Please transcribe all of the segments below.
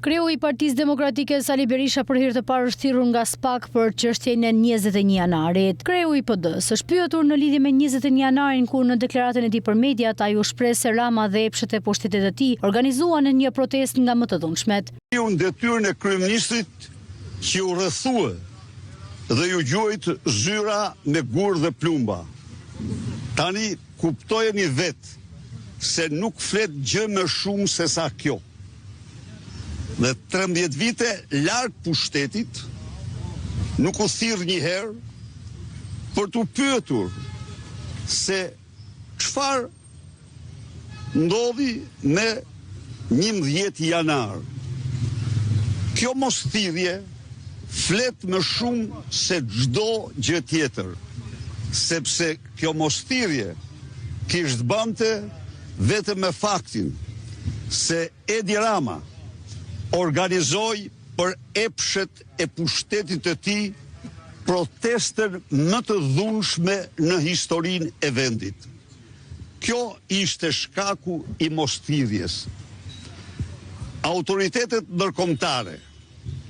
Kreu i Partisë Demokratike Sali Berisha për hir të parë është thirrur nga SPAK për çështjen e 21 janarit. Kreu i PD-s është pyetur në lidhje me 21 janarin ku në deklaratën e tij për mediat ai u shpreh se Rama dhe epshet e pushtetit të tij organizuan një protestë nga më të dhunshmet. Unë detyrën e kryeministrit që u rrethua dhe ju gjuajt zyra me gur dhe plumba. Tani kuptojeni vetë se nuk flet gjë më shumë se sa kjo. Dhe 13 vite larg pushtetit nuk u thirr një herë për t'u pyetur se çfarë ndodhi me 11 janar. Kjo mosthirrje flet më shumë se çdo gjë tjetër, sepse kjo mosthirrje kishte bante vetëm me faktin se Edi Rama organizoi për epshet e pushtetit të tij protestën më të dhunshme në historinë e vendit. Kjo ishte shkaku i mosthirrjes. Autoritetet ndërkombëtare,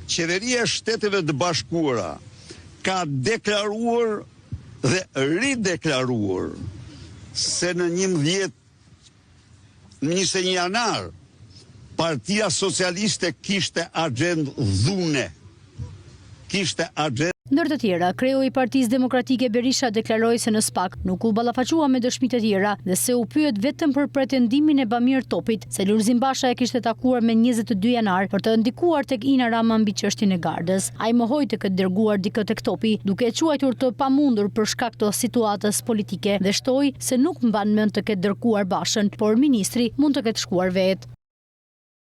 Qeveria e Shteteve të Bashkuara ka deklaruar dhe rideklaruar se në 21 janar Partia Socialiste kishte agjendë dhune. Ndër të tjera, kreu i Partisë Demokratike Berisha deklaroi se në SPAK nuk u ballafaqua me dëshmitë të tjera dhe se u pyet vetëm për pretendimin e Bamir Topit se Lulzim Basha e kishte takuar me 22 janar për të ndikuar tek Ina Rama mbi çështjen e Gardës. Ai mohoi të ketë dërguar dikë tek Topi, duke e quajtur të pamundur për shkak të situatës politike dhe shtoi se nuk mban mend të ketë dërguar Bashën, por ministri mund të ketë shkuar vetë.